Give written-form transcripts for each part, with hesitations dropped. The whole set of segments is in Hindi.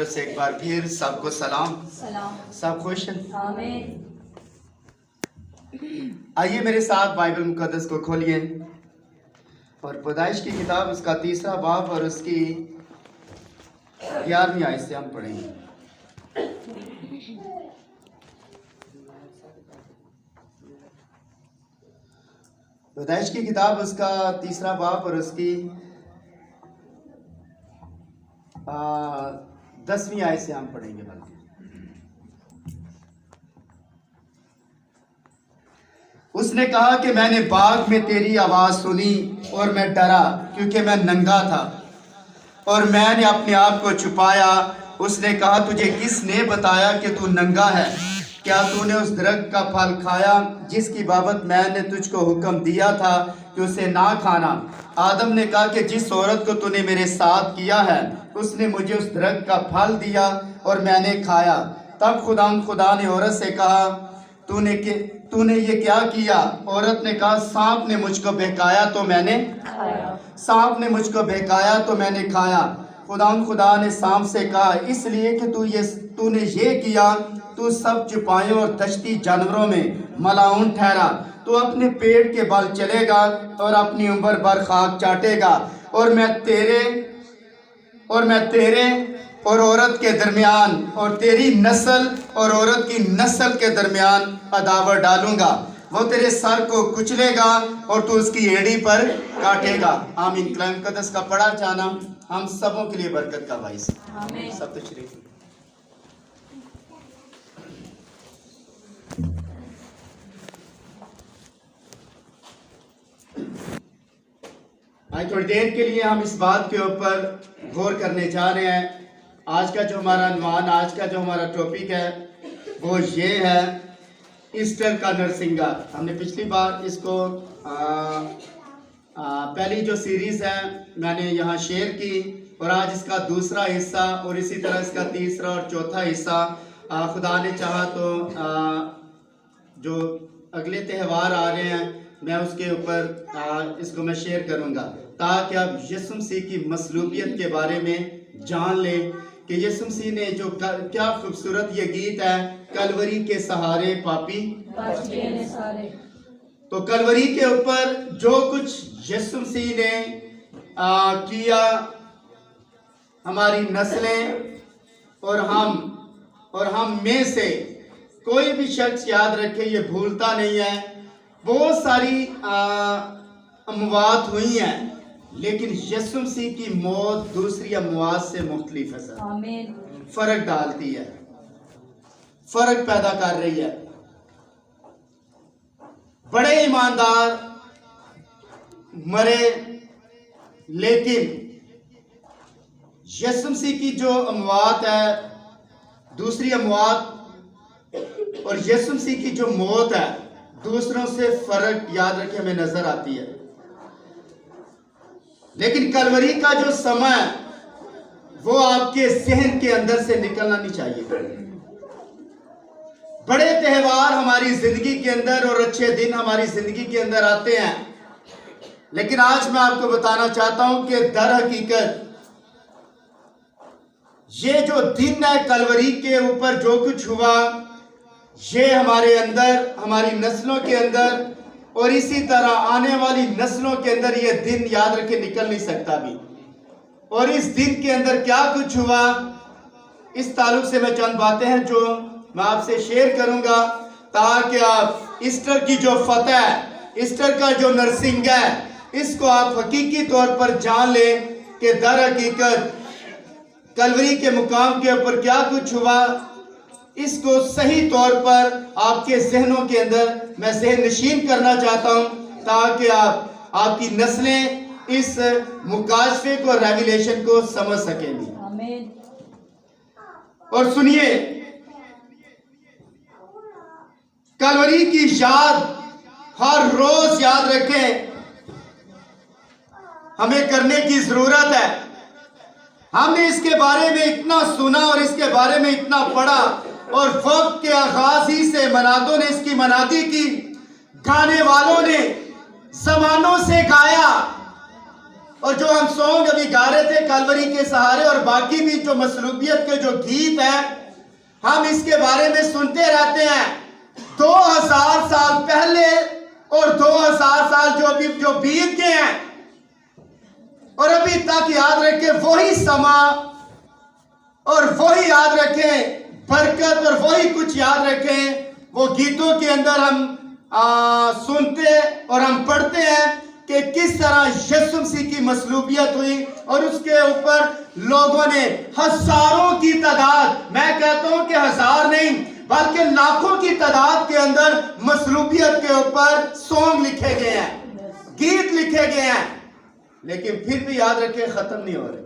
तरफ से एक बार फिर सबको सलाम। सब खुश हैं? आमीन। आइए मेरे साथ बाइबल मुकद्दस को खोलिए और पैदाइश की किताब उसका 3रा बाब और उसकी 11वीं आयत से हम पढ़ेंगे। पैदाइश की किताब उसका 3रा बाब और उसकी 10वीं आयत से हम पढ़ेंगे। उसने कहा कि मैंने बाग में तेरी आवाज़ सुनी और मैं डरा क्योंकि मैं नंगा था और मैंने अपने आप को छुपाया। उसने कहा तुझे किसने बताया कि तू नंगा है? क्या तूने उस दरख्त का फल खाया जिसकी बाबत मैंने तुझको हुक्म दिया था कि उसे ना खाना? आदम ने कहा कि जिस औरत को तूने मेरे साथ किया है उसने मुझे उस दरख्त का फल दिया और मैंने खाया। तब खुदा ने औरत से कहा तूने ये क्या किया? औरत ने कहा सांप ने मुझको बहकाया तो मैंने खाया। सांप ने मुझको बहकाया तो मैंने खाया। खुदा ने सांप से कहा इसलिए कि तूने ये किया, तू सब चुपाइयों और दश्ती जानवरों में मलाउन ठहरा। तू अपने पेट के बल चलेगा और अपनी उम्र भर खाक चाटेगा और मैं तेरे और औरत के दरमियान और तेरी नस्ल और औरत की नस्ल के दरमियान अदावत डालूंगा। वो तेरे सर को कुचलेगा और तू उसकी एड़ी पर काटेगा। आमीन। कलाम मुकद्दस का पढ़ा जाना हम सबों के लिए बरकत का बाइस। आमीन। सब तो शरीफ। आज थोड़ी देर के लिए हम इस बात के ऊपर गौर करने जा रहे हैं। आज का जो हमारा अनुमान, आज का जो हमारा टॉपिक है वो ये है ईस्टर का नरसिंगार। हमने पिछली बार इसको पहली जो सीरीज़ है मैंने यहाँ शेयर की और आज इसका दूसरा हिस्सा और इसी तरह इसका तीसरा और चौथा हिस्सा खुदा ने चाहा तो जो अगले त्यौहार आ रहे हैं मैं उसके ऊपर इसको मैं शेयर करूँगा ताकि आप यीशु मसीह की मसलूबियत के बारे में जान लें कि यीशु मसीह ने जो क्या खूबसूरत ये गीत है, कलवरी के सहारे पापी सारे। तो कलवरी के ऊपर जो कुछ यीशु मसीह ने किया, हमारी नस्लें और हम में से कोई भी शख्स याद रखे ये भूलता नहीं है। बहुत सारी अमवात हुई हैं लेकिन यीशु मसीह की मौत दूसरी अमवात से मुख्तलिफ है सर। आमीन। फर्क डालती है, फर्क पैदा कर रही है। बड़े ईमानदार मरे लेकिन यीशु मसीह की जो अमवात है, दूसरी अमवात और यीशु मसीह की जो मौत है दूसरों से फर्क याद रखे हमें नजर आती है। लेकिन कलवरी का जो समय वो आपके जहन के अंदर से निकलना नहीं चाहिए। बड़े त्यौहार हमारी जिंदगी के अंदर और अच्छे दिन हमारी जिंदगी के अंदर आते हैं लेकिन आज मैं आपको बताना चाहता हूं कि दर हकीकत ये जो दिन है कलवरी के ऊपर जो कुछ हुआ ये हमारे अंदर, हमारी नस्लों के अंदर और इसी तरह आने वाली नस्लों के अंदर ये दिन याद रखे निकल नहीं सकता भी। और इस दिन के अंदर क्या कुछ हुआ इस ताल्लुक से मैं चंद बातें हैं जो मैं आपसे शेयर करूंगा ताकि आप ईस्टर की जो फतह है, ईस्टर का जो नरसिंगा है, इसको आप हकीकी तौर पर जान लें कि दर हकीकत कलवरी के मुकाम के ऊपर क्या कुछ हुआ। इसको सही तौर पर आपके जहनों के अंदर मैं जहन नशीन करना चाहता हूं ताकि आपकी नस्लें इस मुकाशफे को, रेवलेशन को समझ सकेंगी। आमीन। और सुनिए, कलवरी की याद हर रोज याद रखें, हमें करने की जरूरत है। हमने इसके बारे में इतना सुना और इसके बारे में इतना पढ़ा और वक्त के आगाज ही से मनादों ने इसकी मनादी की, गाने वालों ने जमानों से गाया और जो हम सॉन्ग अभी गा रहे थे कलवरी के सहारे और बाकी भी जो मसलूबियत के जो गीत हैं, हम इसके बारे में सुनते रहते हैं। 2000 साल पहले और 2000 साल जो बीत गए हैं, और अभी तक याद रखें वही समा और वही याद रखें बरकत और वही कुछ याद रखें। वो गीतों के अंदर हम सुनते और हम पढ़ते हैं कि किस तरह यीशु मसीह की मसलूबियत हुई और उसके ऊपर लोगों ने हजारों की तादाद, मैं कहता हूं कि हजार नहीं बल्कि लाखों की तादाद के अंदर मसलूबियत के ऊपर सॉन्ग लिखे गए हैं, गीत लिखे गए हैं, लेकिन फिर भी याद रखें खत्म नहीं हो रहे।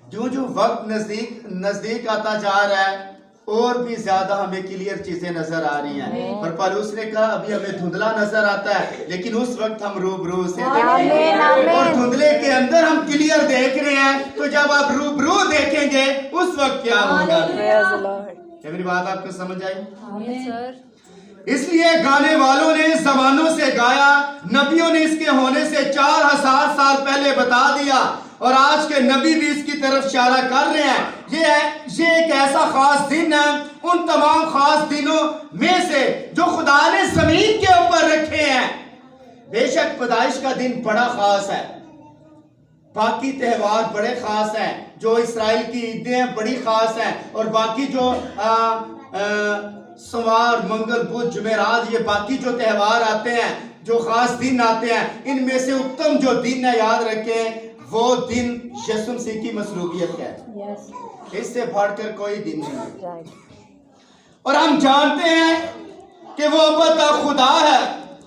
जो जो वक्त नजदीक आता जा रहा है और भी ज्यादा हमें क्लियर चीजें नजर आ रही हैं। और पौलुस ने कहा अभी हमें धुंधला नजर आता है, लेकिन उस वक्त हम रूबरू से देखेंगे और धुंधले के अंदर हम क्लियर देख रहे हैं। तो जब आप रूबरू देखेंगे उस वक्त क्या होगा? क्या मेरी बात आपको समझ आई? इसलिए गाने वालों ने जमानों से गाया, नबियों ने इसके होने से 4000 साल पहले बता दिया और आज के नबी भी इसकी तरफ इशारा कर रहे हैं। ये एक ऐसा खास दिन है उन तमाम खास दिनों में से जो खुदा ने जमीन के ऊपर रखे हैं। बेशक पैदाइश का दिन बड़ा खास है, बाकी त्योहार बड़े खास हैं, जो इस्राएल की ईदें बड़ी खास हैं, और बाकी जो सोमवार, मंगल, बुध, जुमेरात, ये बाकी जो त्योहार आते हैं, जो खास दिन आते हैं, इनमें से उत्तम जो दिन है याद रखें वो दिन यीशु मसीह की मसलूबियत है। इससे बढ़कर कोई दिन नहीं है। और हम जानते हैं कि वो अब्बा खुदा है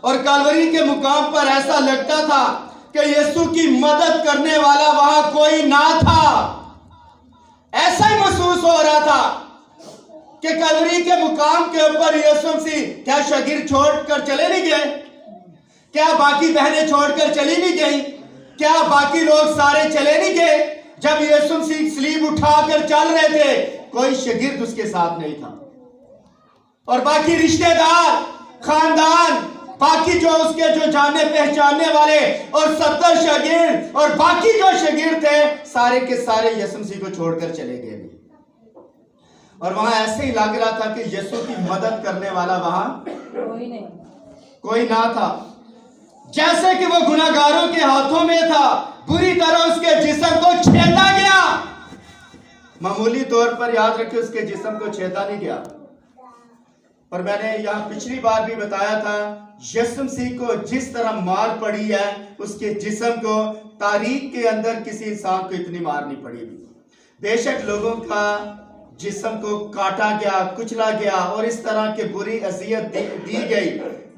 और कलवरी के मुकाम पर ऐसा लगता था कि यीशु की मदद करने वाला वहां कोई ना था। ऐसा ही महसूस हो रहा था कि कलवरी के मुकाम के ऊपर यीशु मसीह क्या शागिर्द छोड़कर चले नहीं गए? क्या बाकी बहनें छोड़कर चली नहीं गई? क्या बाकी लोग सारे चले नहीं गए? जब यीशु मसीह सलीब उठाकर चल रहे थे कोई शागिर्द उसके साथ नहीं था, और बाकी रिश्तेदार, खानदान, बाकी जो उसके जो जाने पहचानने वाले और 70 शागिर्द और बाकी जो शागिर्द थे सारे के सारे यीशु मसीह को छोड़कर चले गए। और वहां ऐसे ही लग रहा था कि यीशु की मदद करने वाला वहां कोई ना था। जैसे कि वो गुनाहगारों के हाथों में था, बुरी तरह उसके जिस्म को छेदा गया। मामूली तौर पर याद रखिए उसके जिस्म को छेदा नहीं गया। और मैंने यहां पिछली बार भी बताया था यीशु मसीह को जिस तरह मार पड़ी है उसके जिस्म को तारीख के अंदर किसी इंसान को इतनी मार नहीं पड़ी। बेशक लोगों का जिस्म को काटा गया, कुचला गया और इस तरह की बुरी अजियत दी गई,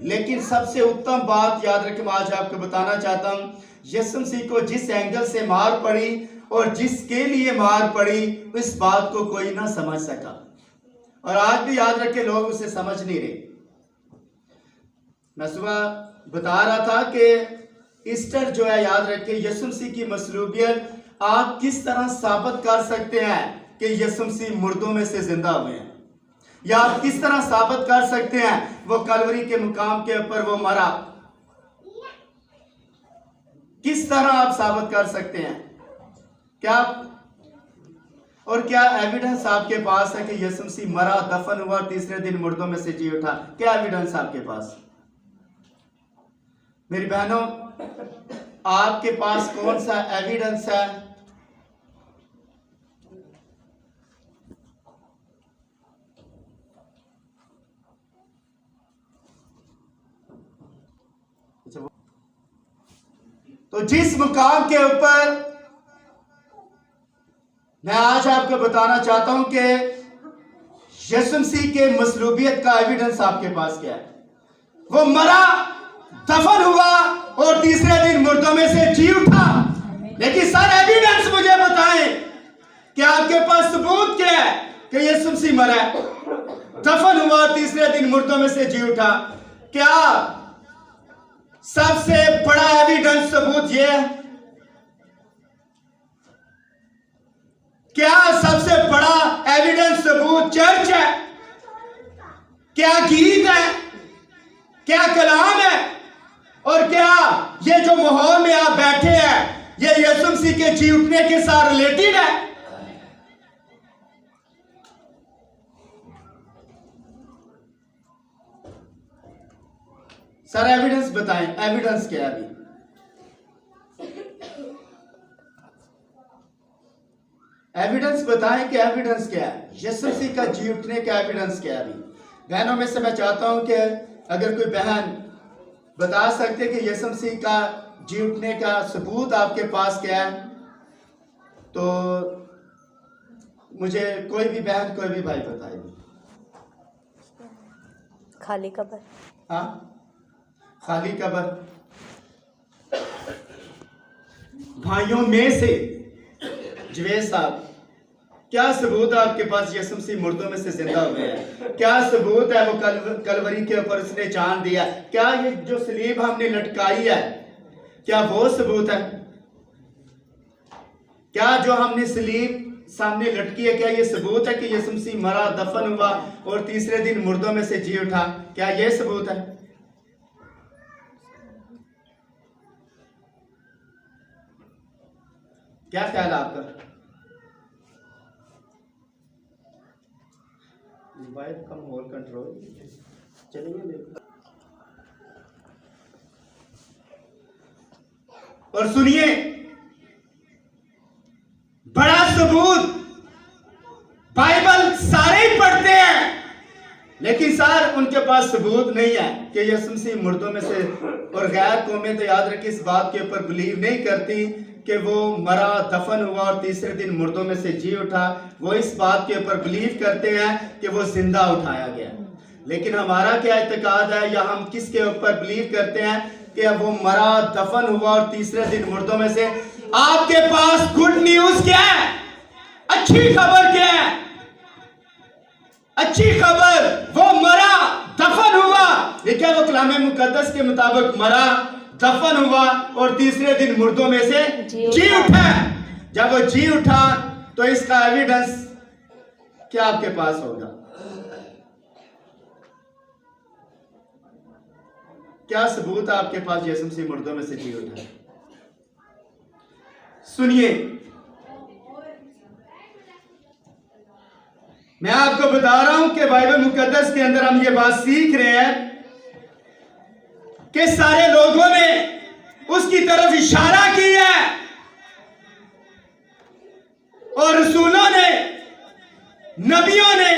लेकिन सबसे उत्तम बात याद रखें मैं आज आपको बताना चाहता हूं, यीशु मसीह को जिस एंगल से मार पड़ी और जिसके लिए मार पड़ी इस बात को कोई ना समझ सका, और आज भी याद रखें लोग उसे समझ नहीं रहे। मैं सुबह बता रहा था कि ईस्टर जो है याद रखें यीशु मसीह की मसलूबियत आप किस तरह साबित कर सकते हैं कि यीशु मसीह मुर्दों में से जिंदा हुए हैं, या आप किस तरह साबित कर सकते हैं वो कलवरी के मुकाम के ऊपर वो मरा, किस तरह आप साबित कर सकते हैं? क्या और क्या एविडेंस आपके पास है कि यीशु मसीह मरा, दफन हुआ, तीसरे दिन मुर्दों में से जी उठा? क्या एविडेंस आपके पास? मेरी बहनों, आपके पास कौन सा एविडेंस है? तो जिस मुकाम के ऊपर मैं आज आपको बताना चाहता हूं कि यीशु मसीह के मसलूबियत का एविडेंस आपके पास क्या है? वो मरा, दफन हुआ और तीसरे दिन मुर्दों में से जी उठा। लेकिन सर एविडेंस मुझे बताएं कि आपके पास सबूत क्या है कि यीशु मसीह मरा, दफन हुआ, तीसरे दिन मुर्दों में से जी उठा? क्या सबसे बड़ा एविडेंस सबूत यह है? क्या सबसे बड़ा एविडेंस सबूत चर्च है? क्या गीत है? क्या कलाम है? और क्या ये जो माहौल में आप बैठे हैं ये यीशु मसीह के जी उठने के साथ रिलेटेड है? सर एविडेंस बताएं, एविडेंस क्या है? अभी एविडेंस बताएं कि एविडेंस क्या है? यीशु मसीह का जी उठने का एविडेंस क्या है? अभी बहनों में से मैं चाहता हूं कि अगर कोई बहन बता सकते कि यीशु मसीह का जी उठने का सबूत आपके पास क्या है, तो मुझे कोई भी बहन कोई भी भाई बताएगी। खाली कब्र। हाँ, खाली कब्र। भाइयों में से जवेद साहब, क्या सबूत है आपके पास यीशु मसीह मुर्दों में से जिंदा हुए हैं? क्या सबूत है वो कलवरी के ऊपर उसने जान दिया? क्या ये जो सलीब हमने लटकाई है क्या वो सबूत है? क्या जो हमने सलीब सामने लटकी है क्या ये सबूत है कि यीशु मसीह मरा, दफन हुआ और तीसरे दिन मुर्दों में से जी उठा? क्या ये सबूत है? क्या ख्याल है आपका? कम होल कंट्रोल चलिए। और सुनिए, बड़ा सबूत बाइबल सारे ही पढ़ते हैं लेकिन सर उनके पास सबूत नहीं है कि यीशु मसीह मुर्दों में से, और गैर कौमें तो याद रखिए इस बात के ऊपर बिलीव नहीं करती कि वो मरा, दफन हुआ और तीसरे दिन मुर्दों में से जी उठा। वो इस बात के ऊपर बिलीव करते हैं कि वो जिंदा उठाया गया। लेकिन हमारा क्या इत्तेकाद है या हम किसके ऊपर बिलीव करते हैं कि वो मरा, दफन हुआ और तीसरे दिन मुर्दों में से? आपके पास गुड न्यूज क्या है? अच्छी खबर क्या है? अच्छी खबर, वो मरा, दफन हुआ। ये क्या वो कलाम मुकद्दस के मुताबिक मरा, दफन हुआ और तीसरे दिन मुर्दों में से जी उठा। जब वो जी उठा तो इसका एविडेंस क्या आपके पास होगा? क्या सबूत है आपके पास यीशु मसीह मुर्दों में से जी उठा? सुनिए, मैं आपको बता रहा हूं कि बाइबल मुकद्दस के अंदर हम ये बात सीख रहे हैं कि सारे लोगों ने उसकी तरफ इशारा किया है और रसूलों ने, नबियों ने,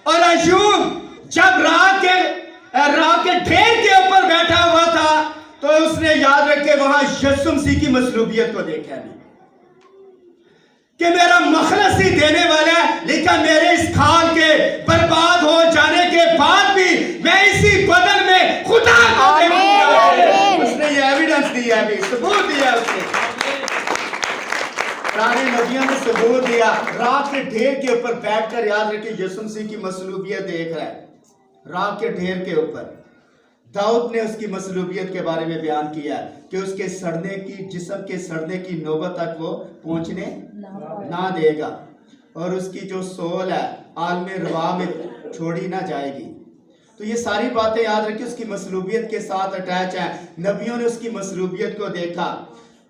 और अय्यूब जब राह के ढेर के ऊपर बैठा हुआ था तो उसने याद रखे वहां यीशु मसीह की मसलूबियत को देखा नहीं कि मेरा मखलस ही देने वाला है, लेकिन मेरे इस खाल के बर्बाद हो जाने के बाद भी मैं इसी बदन में खुदा को देखूंगा। उसने ये एविडेंस दिया, भी सबूत दिया उसने। पुराने नबियों ने सबूत दिया। रात के ढेर के ऊपर बैठकर याद रखिए यीशु मसीह की मसलूबियत देख रहा है। रात के ढेर के ऊपर दाऊद ने उसकी मसलूबियत के बारे में बयान किया कि उसके सड़ने की, जिस्म के सड़ने की नौबत तक वो पहुंचने ना देगा और उसकी जो सोल है आलमे रवा में छोड़ी ना जाएगी। तो ये सारी बातें याद रखिए उसकी मसलूबियत के साथ अटैच है। नबियों ने उसकी मसलूबियत को देखा।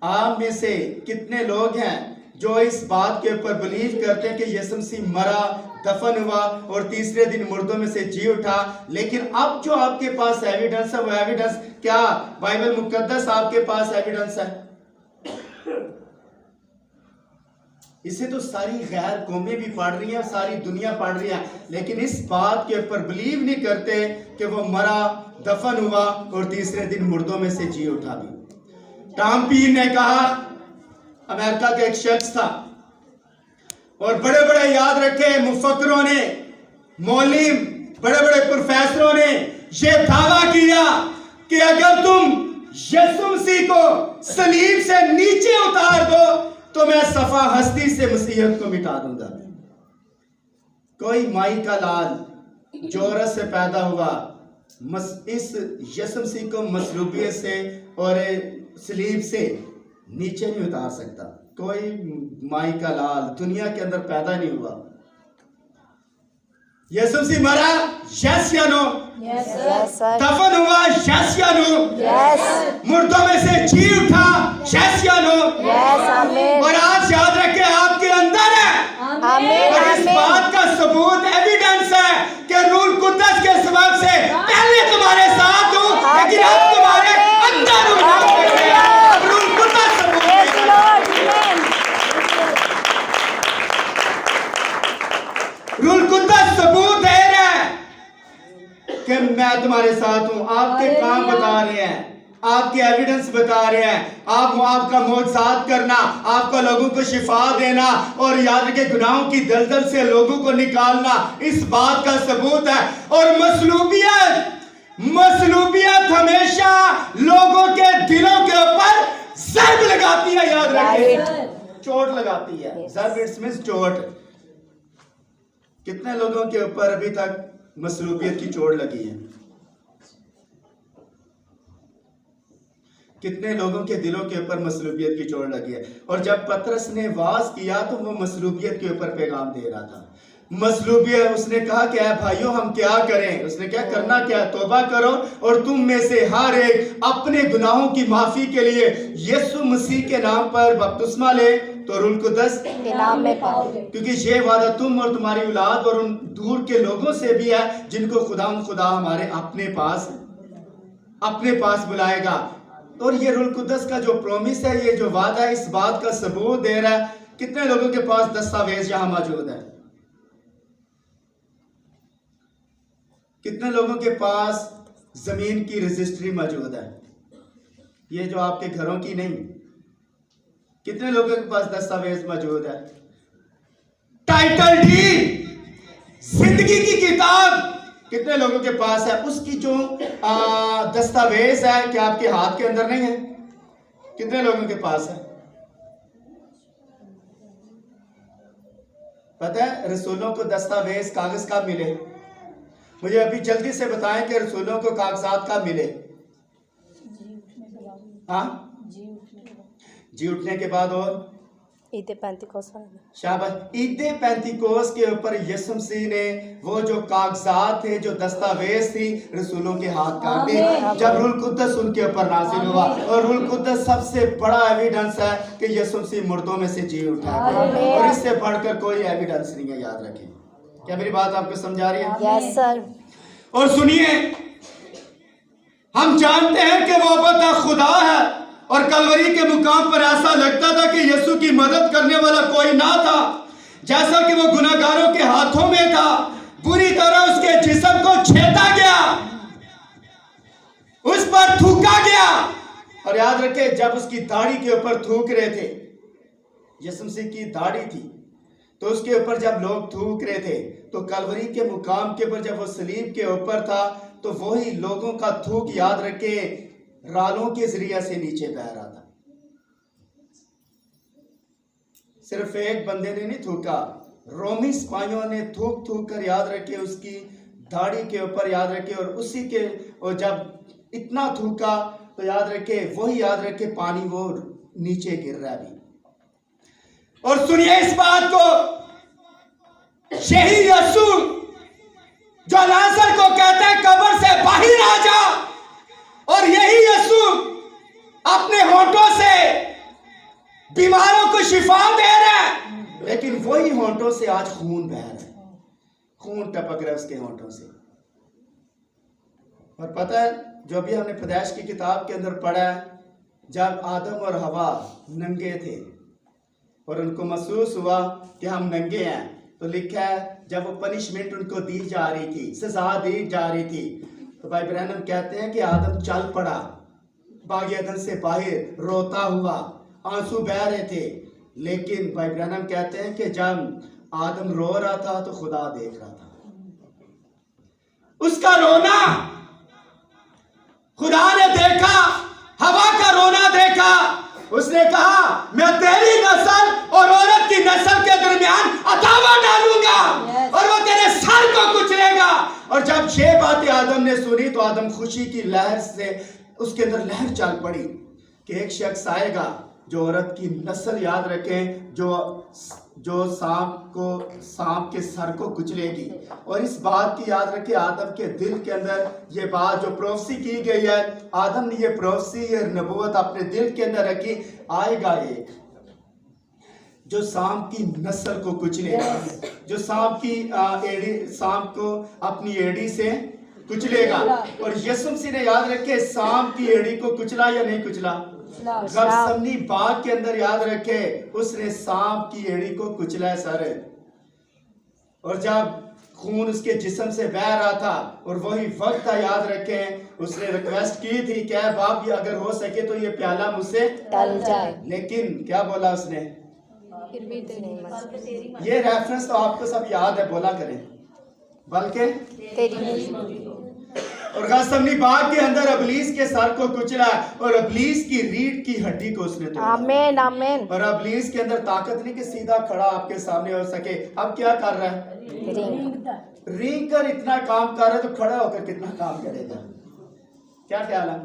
आप में से कितने लोग हैं जो इस बात के ऊपर बिलीव करते हैं कि यीशु मसीह मरा, दफन हुआ और तीसरे दिन मुर्दों में से जी उठा? लेकिन अब जो आपके पास एविडेंस है वो एविडेंस क्या? बाइबल मुकद्दस आपके पास एविडेंस है। इसे तो सारी गैर कौमें भी पढ़ रही हैं, सारी दुनिया पढ़ रही है, लेकिन इस बात के ऊपर बिलीव नहीं करते कि वो मरा, दफन हुआ और तीसरे दिन मुर्दों में से जी उठा भी। टॉम पीन ने कहा, अमेरिका का एक शख्स था और बड़े बड़े याद रखे मुफक्किरों ने, मौलिम, बड़े बड़े प्रोफेसरों ने यह दावा किया कि अगर तुम यीशु मसीह को सलीब से नीचे उतार दो तो मैं सफा हस्ती से मसीहत को मिटा दूंगा। कोई माई का लाल जो औरत से पैदा हुआ इस यीशु मसीह को मसलूबियत से और सलीब से नीचे नहीं उतार सकता। कोई माई का लाल दुनिया के अंदर पैदा नहीं हुआ। यीशु मसीह मरा, यस या नो? Yes, sir. दफन हुआ, यस या नो? Yes. मुर्दों में से जी उठा, यस या नो? Yes, amen. और आज याद रखें आपके अंदर है। Amen, और इस amen. बात का सबूत एविडेंस है कि रूह कुद्दस के सबब से पहले तुम्हारे साथ हूँ, लेकिन अब तुम्हारे अंदर हूँ। रूह कुद्दस सबूत Yes, है। Lord. Amen. रूह कुद्दस सबूत दे रहा है कि मैं तुम्हारे साथ हूँ। आपके काम बता रहे हैं, आपके एविडेंस बता रहे हैं, आपका मौजज़ात करना, आपका लोगों को शिफा देना और याद रखें गुनाहों की दलदल से लोगों को निकालना इस बात का सबूत है। और मसलूबियत हमेशा लोगों के दिलों के ऊपर ज़र्ब लगाती है, याद रखें, चोट लगाती है। ज़र्ब इट्स मींस चोट। कितने लोगों के ऊपर अभी तक मसलूबियत की चोट लगी है? कितने लोगों के दिलों के ऊपर मसलूबियत की चोट लगी है? और जब पतरस ने वाज किया तो वो मसलूबियत के ऊपर पैगाम दे रहा था। मसलूबियत, उसने कहा कि भाइयों हम क्या करें? उसने क्या करना, क्या तौबा करो और तुम में से हर एक अपने गुनाहों की माफी के लिए यीशु मसीह के नाम पर बपतिस्मा ले तो रूह कुद्दस के नाम में पाओगे। क्योंकि ये वादा तुम और तुम्हारी औलाद और उन दूर के लोगों से भी है जिनको खुदा हमारे अपने पास बुलाएगा। और ये रूह कुद्दस का जो प्रॉमिस है, ये जो वादा है, इस बात का सबूत दे रहा है। कितने लोगों के पास दस्तावेज यहां मौजूद है? कितने लोगों के पास जमीन की रजिस्ट्री मौजूद है? ये जो आपके घरों की नहीं, कितने लोगों के पास दस्तावेज मौजूद है? टाइटल डीड, जिंदगी की किताब कितने लोगों के पास है? उसकी जो दस्तावेज है, क्या आपके हाथ के अंदर नहीं है? कितने लोगों के पास है? पता है रसूलों को दस्तावेज कागज कब मिले? मुझे अभी जल्दी से बताएं कि रसूलों को कागजात कब मिले? हाँ, जी उठने के बाद। और ईद पेंतिकोस्त, शाबाश, ईद पेंतिकोस्त के ऊपर यीशु मसीह ने वो जो कागजात थे, जो दस्तावेज थी, रसूलों के हाथ काट दी जब रूह कुद्दस उनके ऊपर नाज़िल हुआ। और रूह कुद्दस सबसे बड़ा एविडेंस है कि यीशु मसीह मुर्दों में से जी उठा है, और इससे बढ़कर कोई एविडेंस नहीं है। याद रखें। क्या मेरी बात आपको समझा रही है? Yes sir. और सुनिए, हम जानते हैं कि वो बता खुदा है, और कलवरी के मुकाम पर ऐसा लगता था कि यीशु की मदद करने वाला कोई ना था। जैसा कि वो गुनाहगारों के हाथों में था, बुरी तरह उसके जिस्म को छेदा गया, उस पर थूका गया। और याद रखे, जब उसकी दाढ़ी के ऊपर थूक रहे थे, यीशु मसीह की दाढ़ी थी, तो उसके ऊपर जब लोग थूक रहे थे, तो कलवरी के मुकाम के ऊपर जब वो सलीब के ऊपर था, तो वही लोगों का थूक, याद रखे, रालों के जरिए से नीचे बह रहा था। सिर्फ एक बंदे ने नहीं थूका, रोमी सिपाहियों ने थूक थूक कर, याद रखे, उसकी दाढ़ी के ऊपर, याद रखे, और उसी के, और जब इतना थूका तो याद रखे, वही याद रखे, पानी वो नीचे गिर रहा है। और सुनिए इस बात को, यही यीशु जो लाजर को कहता है कब्र से बाहर आ जा, और यही यीशु अपने होंठों से बीमारों को शिफा दे रहा है, लेकिन वही होंठों से आज खून बह रहा है, खून टपक रहा है उसके होंठों से। और पता है, जो भी हमने पैदाइश की किताब के अंदर पढ़ा है, जब आदम और हवा नंगे थे और उनको महसूस हुआ कि हम नंगे हैं, तो लिखा है जब वो पनिशमेंट उनको दी जा रही थी, सजा दी जा रही थी, तो भाई ब्रैनम कहते हैं कि आदम चल पड़ा बाग अदन से बाहर, रोता हुआ, आंसू बह रहे थे। लेकिन भाई ब्रैनम कहते हैं कि जब आदम रो रहा था तो खुदा देख रहा था उसका रोना। खुदा ने देखा, हवा का रोना देखा, उसने कहा मैं तेरी नस्ल और औरत की नस्ल के दरमियान अदावत डालूंगा और वो तेरे सर को कुचलेगा। और जब ये बातें आदम ने सुनी तो आदम खुशी की लहर से, उसके अंदर लहर चल पड़ी कि एक शख्स आएगा जो औरत की नस्ल याद रखें जो सांप के सर को कुचलेगी। और इस बात की याद रखें, आदम के दिल के अंदर ये बात जो प्रोफेसी की गई है, आदम ने ये प्रोफेसी, ये नबूवत अपने दिल के अंदर रखी, आएगा एक जो सांप की नस्ल को कुचलेगा, जो सांप को अपनी एड़ी से कुचलेगा। और यीशु मसीह ने याद रखे सांप की एड़ी को कुचला या नहीं कुचला? गतसमनी बाग के अंदर याद रखे उसने सांप की एड़ी को कुचला है सर। और जब खून उसके जिस्म से बह रहा था और वही वक्त था, याद रखें उसने रिक्वेस्ट की थी क्या बाप, ये अगर हो सके तो ये प्याला मुझसे टल जाए, लेकिन क्या बोला उसने? फिर भी तेरी मर्जी, ये रेफरेंस तो आपको सब याद है, बोला करें, बल्कि तेरी मर्जी। और गतसमनी बाग के अंदर अबलीस के सर को कुचला और अबलीस की रीढ़ की हड्डी को उसने तोड़ा। आमीन आमीन। और अबलीस के अंदर ताकत नहीं कि सीधा खड़ा आपके सामने हो सके। अब क्या कर रहा है? रींग कर इतना काम कर रहा है, तो खड़ा होकर कितना काम करेगा? क्या ख्याल है?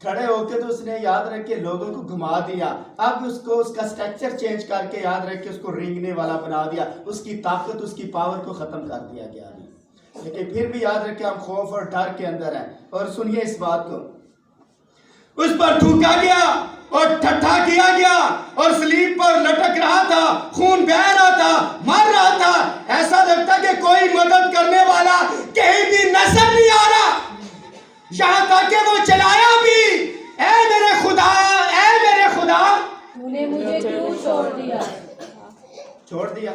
खड़े होके तो उसने याद रख के लोगों को घुमा दिया। अब उसको उसका स्ट्रक्चर चेंज करके याद रख के उसको रेंगने वाला बना दिया, उसकी ताकत उसकी पावर को खत्म कर दिया गया। लेकिन फिर भी याद रखें हम खौफ और डर के अंदर हैं। और सुनिए इस बात को, उस पर थूका गया और ठट्ठा किया गया और सलीब पर लटक रहा था, खून बह रहा था, मर रहा था। ऐसा लगता कि कोई मदद करने वाला कहीं भी नजर नहीं आ रहा। यहां तक कि वो चलाया भी, ऐ मेरे खुदा, ऐ मेरे खुदा, तूने मुझे क्यों छोड़ दिया?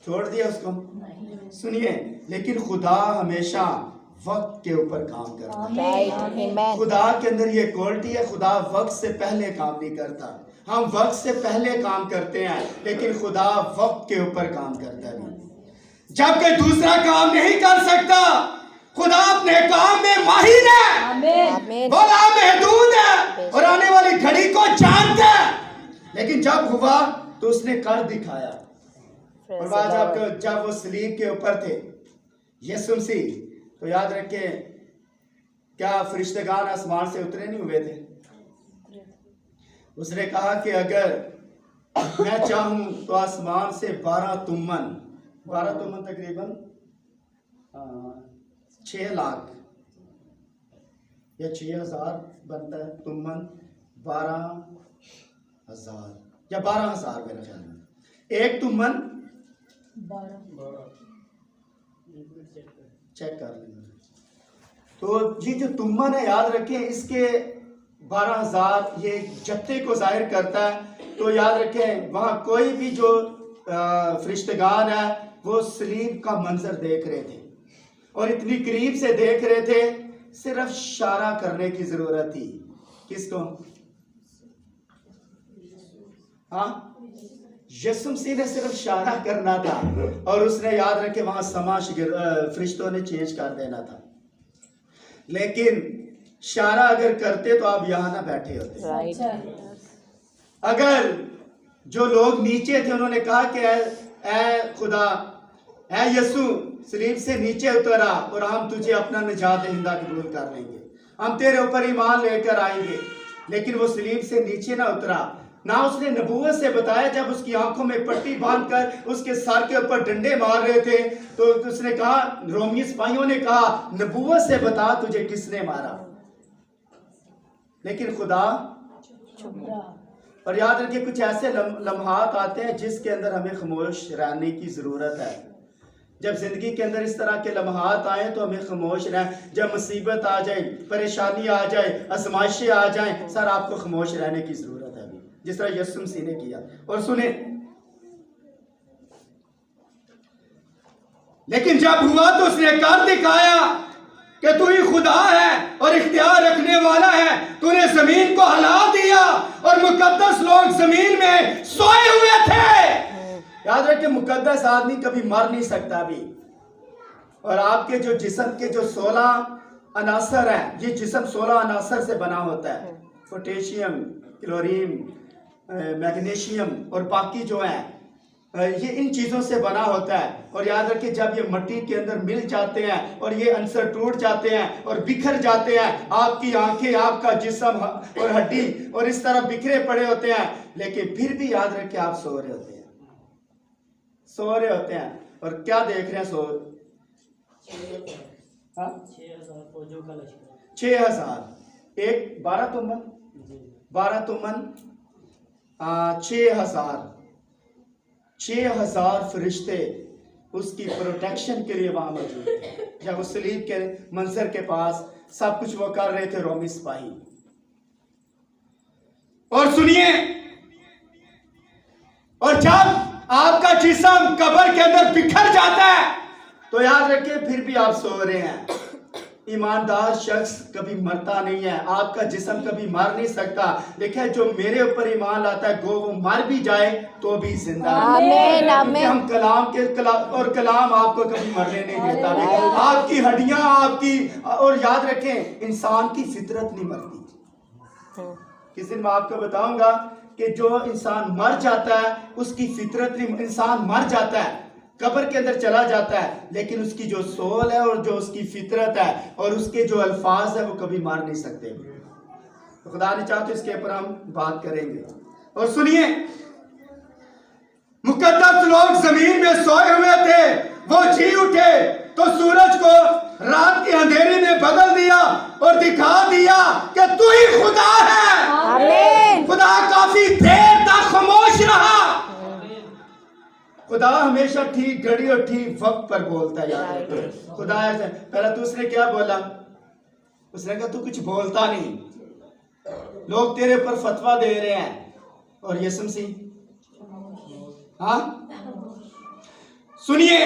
छोड़ दिया उसको। सुनिए, लेकिन खुदा हमेशा वक्त के ऊपर काम करता है। खुदा के अंदर ये क्वालिटी है, खुदा वक्त से पहले काम नहीं करता। हम वक्त से पहले काम करते हैं, लेकिन खुदा वक्त के ऊपर काम करता है। जब कोई दूसरा काम नहीं कर सकता, खुदा अपने काम में माहिर है, आमीन। बोला महदूद है और आने वाली घड़ी को जानता है। लेकिन जब हुआ तो उसने कर दिखाया। और जब वो सलीब के ऊपर थे यीशु मसीह, तो याद रखें क्या फरिश्तेगान आसमान से उतरे नहीं हुए थे? उसने कहा कि अगर मैं चाहूं तो आसमान से 12 तुमन तकरीबन 6 लाख या 6,000 बनता है तुमन, 12,000 या 12,000 मेरे ख्याल में। एक तुमन 12 चेक कर लेंगे। तो ये जो तुमन है याद रखें, इसके 12,000 ये जत्थे को जाहिर करता है। तो याद रखें वहां कोई भी जो फरिश्तेगान है वो सलीब का मंजर देख रहे थे और इतनी करीब से देख रहे थे, सिर्फ इशारा करने की जरूरत थी। किसको? हाँ, यीशु मसीह ने सिर्फ इशारा करना था और उसने याद रखे वहां समा फरिश्तों ने चेंज कर देना था। लेकिन इशारा अगर करते तो आप यहां ना बैठे होते। अगर जो लोग नीचे थे उन्होंने कहा कि ऐ खुदा, ऐ यीशु, सलीब से नीचे उतरा और हम तुझे अपना निजात दहिंदा कबूल कर लेंगे, हम तेरे ऊपर ईमान लेकर आएंगे। लेकिन वो सलीब से नीचे ना उतरा, ना उसने नबूवत से बताया। जब उसकी आंखों में पट्टी बांधकर उसके सर के ऊपर डंडे मार रहे थे तो उसने कहा, रोमी सिपाहियों ने कहा, नबूवत से बता तुझे किसने मारा। लेकिन खुदा और याद रखिए कुछ ऐसे लम्हात आते हैं जिसके अंदर हमें खामोश रहने की जरूरत है। जब जिंदगी के अंदर इस तरह के लम्हात आए तो हमें खामोश रहें। जब मुसीबत आ जाए, परेशानी आ जाए, आजमाइशें आ जाए, सर आपको खामोश रहने की जरूरत है, जिस तरह यीशु मसीह ने किया। और सुने, लेकिन जब हुआ तो उसने कर दिखाया कि तू ही खुदा है और इख्तियार रखने वाला है। तूने जमीन को हिला दिया और मुकद्दस लोग जमीन में सोए हुए थे। याद रखिए, मुकद्दस आदमी कभी मर नहीं सकता भी। और आपके जो जिस्म के जो 16 अनासर हैं, ये जिस्म 16 अनासर से बना होता है। पोटेशियम, क्लोरीन, मैग्नीशियम और बाकी जो है ये इन चीज़ों से बना होता है। और याद रखिए जब ये मिट्टी के अंदर मिल जाते हैं और ये अंसर टूट जाते हैं और बिखर जाते हैं, आपकी आंखें, आपका जिस्म और हड्डी और इस तरह बिखरे पड़े होते हैं, लेकिन फिर भी याद रखिए आप सो रहे होते हैं, सो रहे होते हैं। और क्या देख रहे हैं? 6,000 एक 12 तुमन 6,000 फरिश्ते उसकी प्रोटेक्शन के लिए वहां मौजूद थे। जब उस सलीब के मंजर के पास सब कुछ वो कर रहे थे रोमी सिपाही। और सुनिए, और जब आपका जिस्म कब्र के अंदर बिखर जाता है तो याद रखिए फिर भी आप सो रहे हैं। ईमानदार शख्स कभी मरता नहीं है, आपका जिस्म कभी मर नहीं सकता। देखिए जो मेरे ऊपर ईमान लाता है गो वो मर भी जाए तो भी जिंदा है। आमीन, आमीन। हम कलाम आपको कभी मरने नहीं देता। आपकी हड्डियां आपकी, और याद रखें इंसान की फितरत नहीं मरती। किस दिन मैं आपको बताऊंगा कि जो इंसान मर जाता है उसकी फितरत नहीं, इंसान मर जाता है कब्र के अंदर चला जाता है, लेकिन उसकी जो सोल है और जो उसकी फितरत है और उसके जो अल्फाज है वो कभी मार नहीं सकते। तो खुदा ने चाहा तो इसके ऊपर हम बात करेंगे। और सुनिए, मुकद्दस लोग जमीन में सोए हुए थे, वो जी उठे तो सूरज को रात के अंधेरे में बदल दिया और दिखा दिया कि तू ही खुदा है। आमीन। खुदा काफी देर तक खामोश रहा। खुदा हमेशा ठीक घड़ी और ठीक वक्त पर बोलता है। याद रखो खुदा ऐसा, पहला तो उसने क्या बोला? उसने कहा तू कुछ बोलता नहीं, लोग तेरे पर फतवा दे रहे हैं। और यीशु मसीह, हाँ सुनिए,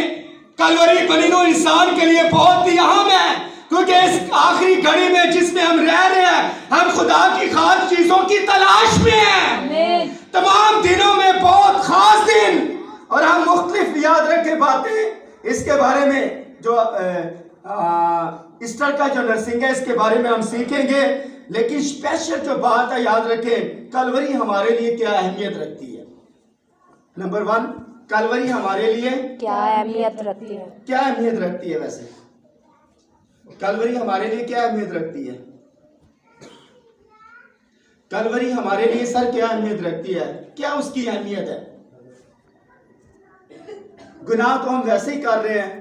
कलवरी बनिनो इंसान के लिए बहुत ही अहम है, क्योंकि इस आखिरी घड़ी में जिसमें हम रह रहे हैं, हम खुदा की खास चीजों की तलाश में हैं। तमाम दिनों में बहुत खास दिन, और हम मुख्तलिफ याद रखे बातें इसके बारे में, जो ईस्टर का जो नर्सिंग है इसके बारे में हम सीखेंगे। लेकिन स्पेशल जो बात है याद रखें, कलवरी हमारे लिए क्या अहमियत रखती है। नंबर 1, कलवरी हमारे लिए क्या अहमियत रखती है? क्या अहमियत रखती है? वैसे कलवरी हमारे लिए क्या अहमियत रखती है? कलवरी हमारे लिए सर क्या अहमियत रखती है? क्या उसकी अहमियत है? गुनाह तो हम वैसे ही कर रहे हैं,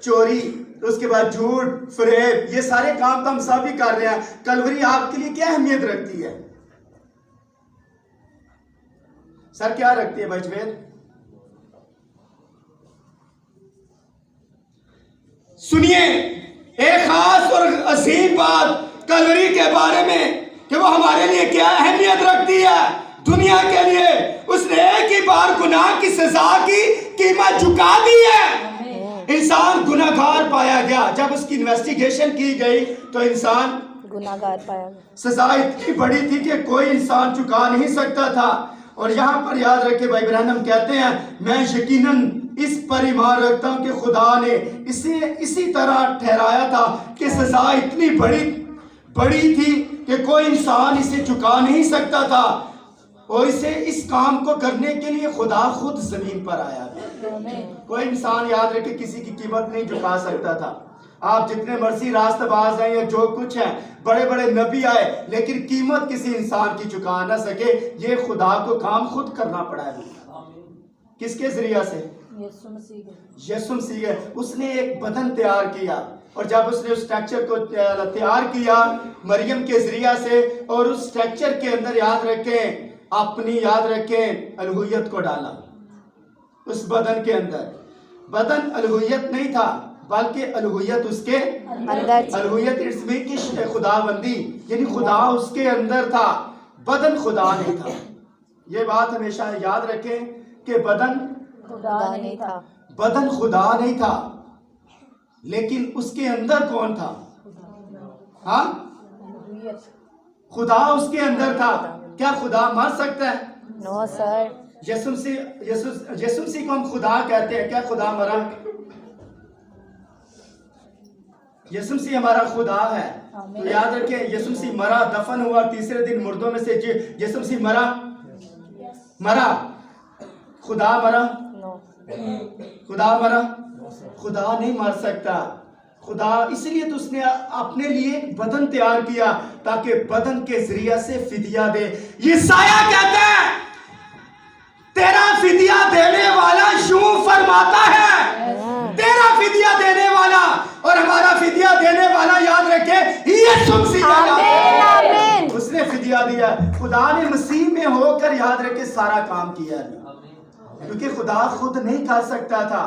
चोरी, उसके बाद झूठ, फरेब, ये सारे काम तो हम सब ही कर रहे हैं। कलवरी आपके लिए क्या अहमियत रखती है? सर क्या रखती है बजवेद? सुनिए, एक खास और अजीम बात कलवरी के बारे में कि वो हमारे लिए क्या अहमियत रखती है। दुनिया के लिए उसने एक ही बार गुनाह की सजा की कीमत चुका दी है। इंसान गुनाहगार पाया गया। जब उसकी इन्वेस्टिगेशन की गई तो इंसान गुनाहगार पाया। सजा इतनी बड़ी थी कि कोई इंसान चुका नहीं सकता था। और यहाँ पर याद रखे भाई ब्रैनम कहते हैं, मैं यकीनन इस पर ईमान रखता हूँ कि खुदा ने इसे इसी तरह ठहराया था कि सजा इतनी बड़ी थी कि कोई इंसान इसे चुका नहीं सकता था। और इसे इस काम को करने के लिए खुदा खुद जमीन पर आया था। कोई इंसान याद रखे किसी की कीमत नहीं चुका सकता था। आप जितने मर्जी रास्तबाज हैं या जो कुछ है, बड़े बड़े नबी आए, लेकिन कीमत किसी इंसान की चुका ना सके। ये खुदा को काम खुद करना पड़ा है। किसके जरिया से? यीशु मसीह। उसने एक बदन तैयार किया, और जब उसने उस स्ट्रक्चर को तैयार किया मरियम के जरिया से, और उस स्ट्रक्चर के अंदर याद रखें अपनी अलहुयत को डाला। उस बदन के अंदर बदन अलहुयत नहीं था, बल्कि अलहुयत उसके अंदर। अलहुयत इट्स मीन की खुदाबंदी, यानी खुदा उसके अंदर था, बदन खुदा नहीं था। ये बात हमेशा याद रखें कि बदन खुदा नहीं था, बदन खुदा नहीं था, लेकिन उसके अंदर कौन था? हाँ, खुदा उसके अंदर था। क्या खुदा मर सकता है? No sir. यीशु मसीह को हम खुदा कहते हैं। क्या खुदा मरा? यीशु मसीह हमारा खुदा है। तो याद रखें, यीशु मसीह मरा, दफन हुआ, तीसरे दिन मुर्दों में से यीशु मसीह मरा। खुदा मरा? नो। खुदा मरा? खुदा नहीं मर सकता। खुदा इसलिए तो उसने अपने लिए एक बदन तैयार किया ताकि बदन के जरिए से फिदिया दे। यशायाह कहता है तेरा फिदिया देने वाला यूं फरमाता है, तेरा फिदिया देने वाला और हमारा फिदिया देने वाला याद रखे यीशु मसीह का नाम है। आमीन। उसने फिदिया दिया। खुदा ने मसीह में होकर याद रखे सारा काम किया, क्योंकि खुदा खुद नहीं कर सकता था।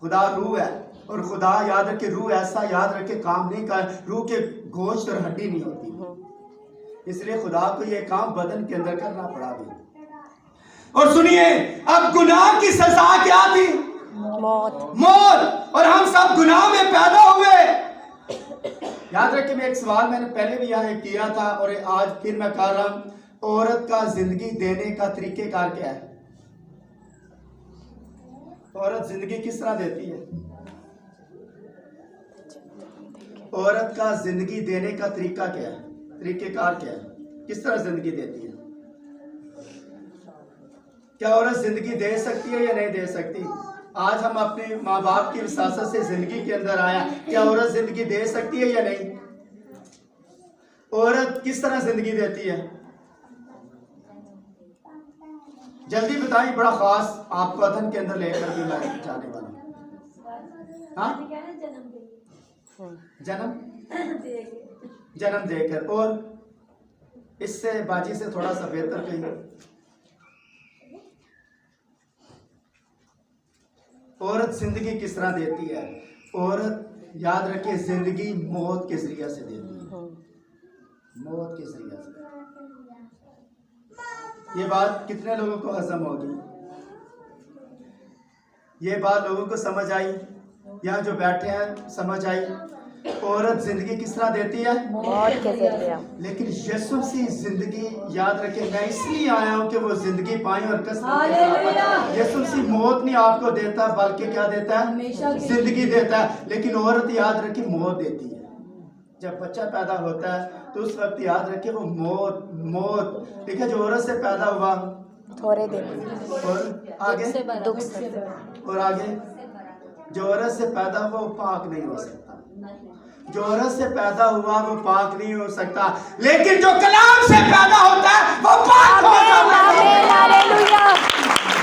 खुदा रूह है और खुदा याद रखे रूह ऐसा याद रखे काम नहीं कर, रूह के गोश्त और हड्डी नहीं होती, इसलिए खुदा को ये काम बदन के अंदर करना पड़ा भी। और सुनिए, अब गुनाह की सजा क्या थी? मौत। मौत। और हम सब गुनाह में पैदा हुए। याद रखिए, मैं एक सवाल मैंने पहले भी यहाँ किया था और आज फिर मैं कर रहा हूं, औरत का जिंदगी देने का तरीकेकार क्या है? औरत जिंदगी किस तरह देती है? औरत का जिंदगी देने का तरीका क्या है? तरीकेकार क्या है? किस तरह जिंदगी देती है? क्या औरत जिंदगी दे सकती है या नहीं दे सकती? आज हम अपने माँ बाप की विरासत से जिंदगी के अंदर आया, क्या औरत जिंदगी दे सकती है या नहीं? औरत किस तरह जिंदगी देती है? जल्दी बताइए, बड़ा खास आपको अदन के अंदर लेकर भी मैं जाने वाला हूं। हाँ, जन्म देकर। और इससे बाजी से थोड़ा सा बेहतर कहिए, औरत जिंदगी किस तरह देती है? औरत याद रखिए जिंदगी मौत के जरिए से देती है, मौत के जरिए से। ये बात कितने लोगों को हजम होगी? ये बात लोगों को समझ आई? यहाँ जो बैठे हैं समझ आई? औरत जिंदगी किस तरह देती है? मौत के जरिए। लेकिन यीशु मसीह जिंदगी याद रखे, मैं इसलिए आया हूँ कि वो जिंदगी पाए और कसरत के साथ। यीशु मसीह मौत नहीं आपको देता, बल्कि क्या देता है? जिंदगी देता है। लेकिन औरत याद रखे मौत देती है। जब बच्चा पैदा होता है तो उस वक्त याद रखे वो मौत। देखिए, जो औरत से पैदा हुआ थोड़े दिन और आगे दुख से और आगे जो औरत से पैदा हुआ वो पाक नहीं हो सकता। जो औरत से पैदा हुआ वो पाक नहीं हो सकता, लेकिन जो कलाम से पैदा होता है वो पाक होता है।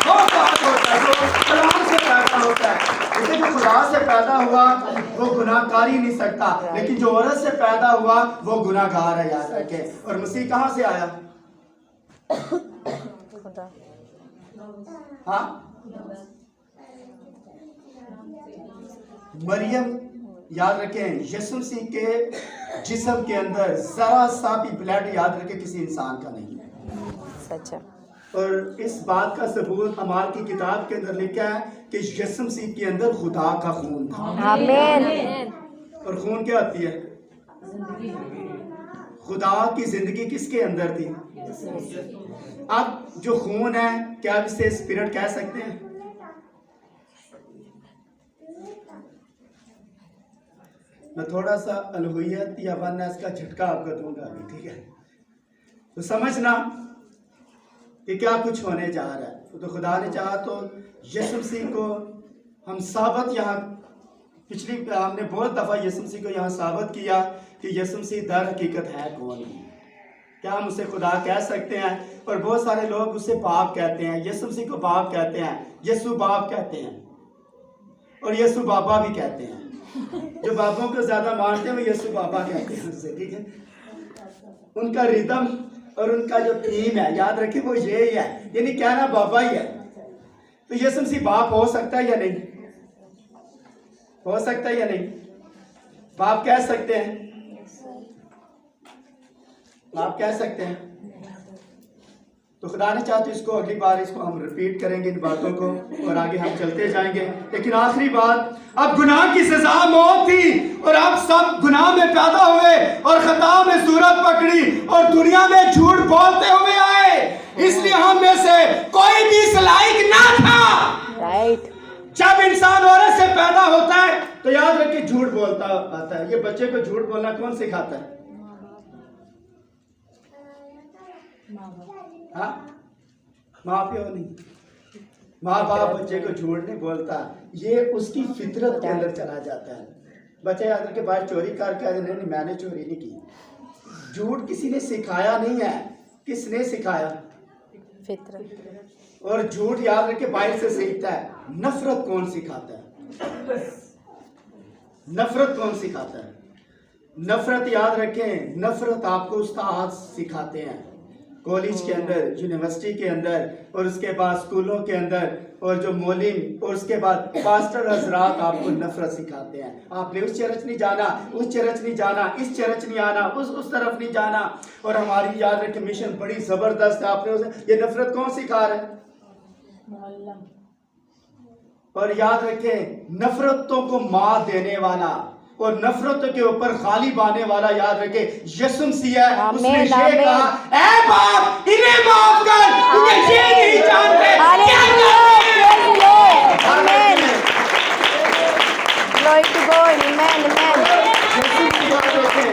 वो पाक होता है, जो कलाम से पैदा होता है। लेकिन जो खुदा से पैदा हुआ वो गुनाह कर ही नहीं सकता, लेकिन जो औरत से पैदा हुआ वो गुनाहगार है, याद रखे। और मसीह कहाँ से आया? खुदा। हाँ, मरियम याद रखें, यीशु मसीह के जिस्म के अंदर जरा सा भी ब्लड याद रखें किसी इंसान का नहीं है। सच है। और इस बात का सबूत अमाल की किताब के अंदर लिखा है कि यीशु मसीह के अंदर खुदा का खून था। आमीन। और खून क्या होती है? खुदा की जिंदगी किसके अंदर थी? अब जो खून है, क्या आप इसे स्पिरिट कह सकते हैं? मैं थोड़ा सा अलहुयत या वननेस का झटका आपको दूंगा अभी, ठीक है? तो समझना कि क्या कुछ होने जा रहा है। तो खुदा ने चाहा तो यीशु मसीह को हम साबित यहाँ पिछली हमने बहुत दफ़ा यीशु मसीह को यहाँ साबित किया कि यीशु मसीह दर हकीकत है कौन। क्या हम उसे खुदा कह सकते हैं? और बहुत सारे लोग उसे बाप कहते हैं, यीशु मसीह को बाप कहते हैं, यीशु बाप कहते हैं और यीशु बाबा भी कहते हैं। जो बापों को ज्यादा मानते हैं वो यीशु बाबा कहते हैं उससे, ठीक है? उनका रिदम और उनका जो थीम है याद रखिए वो ये ही है, यानी कहना बाबा ही है। तो यीशु मसीह बाप हो सकता है या नहीं? हो सकता है या नहीं? बाप कह सकते हैं? बाप कह सकते हैं। तो खुदा ने चाहते इसको अगली बार इसको हम रिपीट करेंगे इन बातों को और आगे हम चलते जाएंगे। लेकिन आखिरी बात, अब गुनाह की सजा मौत थी और अब सब गुनाह में पैदा हुए और खता में सूरत पकड़ी और दुनिया में झूठ बोलते हुए आए, इसलिए हम में से कोई भी इस लायक ना था। राइट। जब इंसान औरत से पैदा होता है तो याद रखिए झूठ बोलता आता है। ये बच्चे को झूठ बोलना कौन सिखाता है? हाँ, माँ प्यो नहीं। माँ बाप बच्चे को झूठ नहीं बोलता, ये उसकी फितरत के अंदर चला जाता है। बच्चे याद रखे बाहर चोरी करके आए, नहीं मैंने चोरी नहीं की। झूठ किसी ने सिखाया नहीं है, किसने सिखाया? फितरत। और झूठ याद रखे बाहर से सीखता है। नफरत कौन सिखाता है? नफरत कौन सिखाता है? नफरत याद रखें, नफरत आपको उस्ताद सिखाते हैं कॉलेज के अंदर, यूनिवर्सिटी के अंदर, और उसके बाद स्कूलों के अंदर, और जो मौलिम और उसके बाद पास्टर हजरात आपको नफरत सिखाते हैं। आपने उस चर्च नहीं जाना, उस चर्च नहीं जाना, इस चर्च नहीं आना, उस तरफ नहीं जाना। और हमारी याद रखें मिशन बड़ी जबरदस्त है। आपने ये नफरत कौन सिखा रहा है? और याद रखें नफरतों को मात देने वाला और नफरतों के ऊपर गालिब आने वाला याद रखे यीशु मसीह है। उसने ये कहा, ऐ बाप इन्हें माफ कर, क्योंकि ये नहीं जानते क्या करते हैं। Glory to God. Amen. Amen.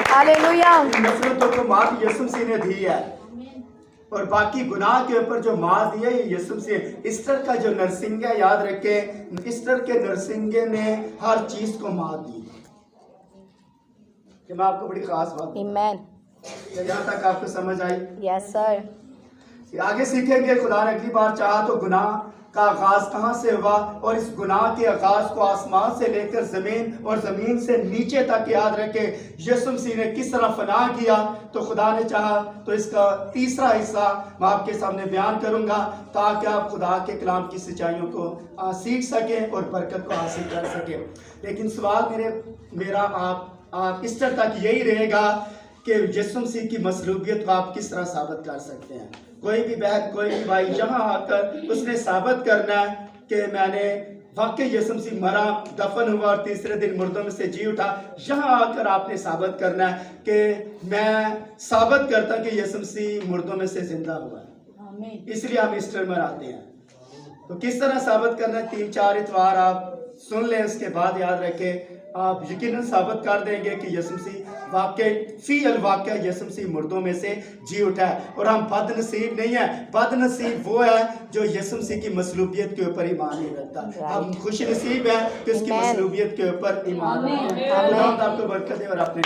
Hallelujah. नफरतों को मात यीशु मसीह ने दी है, और बाकी गुनाह के ऊपर जो मार दिया ये यीशु मसीह। ईस्टर का जो नरसिंह है याद रखे, ईस्टर के नरसिंगे ने हर चीज को मार दी। कि मैं आपको बड़ी खास बात Amen. यहाँ तक आपको समझ आई? Yes, sir. आगे सीखेंगे खुदा ने अगली बार चाहा तो गुनाह का आगाज कहाँ से हुआ, और इस गुनाह के आगाज को आसमान से लेकर जमीन और जमीन से नीचे तक याद रखे यीशु मसीह ने किस तरह फना किया। तो खुदा ने चाहा तो इसका तीसरा हिस्सा मैं आपके सामने बयान करूंगा, ताकि आप खुदा के कलाम की सच्चाइयों को सीख सकें और बरकत को हासिल कर सकें। लेकिन सवाल मेरा आप ईस्टर तक यही रहेगा कि यीशु मसीह की मसलूबियत को आप किस तरह साबित कर सकते हैं। कोई भी बहन, कोई भी भाई यहाँ आकर उसने साबित करना है कि मैंने वाकई यीशु मसीह मरा, दफन हुआ और तीसरे दिन मुर्दों में से जी उठा। यहाँ आकर आपने साबित करना है कि मैं साबित करता कि यीशु मसीह मुर्दों में से जिंदा हुआ है, इसलिए हम ईस्टर मनाते हैं। तो किस तरह साबित करना है? 3-4 इतवार आप सुन लें, उसके बाद याद रखें आप यकीनन साबित कर देंगे कि यीशु मसीह वाकई यीशु मसीह मुर्दों में से जी उठा है। और हम बदनसीब नहीं है, बदनसीब वो है जो यीशु मसीह की मसलूबियत के ऊपर ईमान नहीं रखता। हम खुश नसीब है कि उसकी मसलूबियत के ऊपर ईमान रखते हैं। खुदा आपको बरकत दे और अपने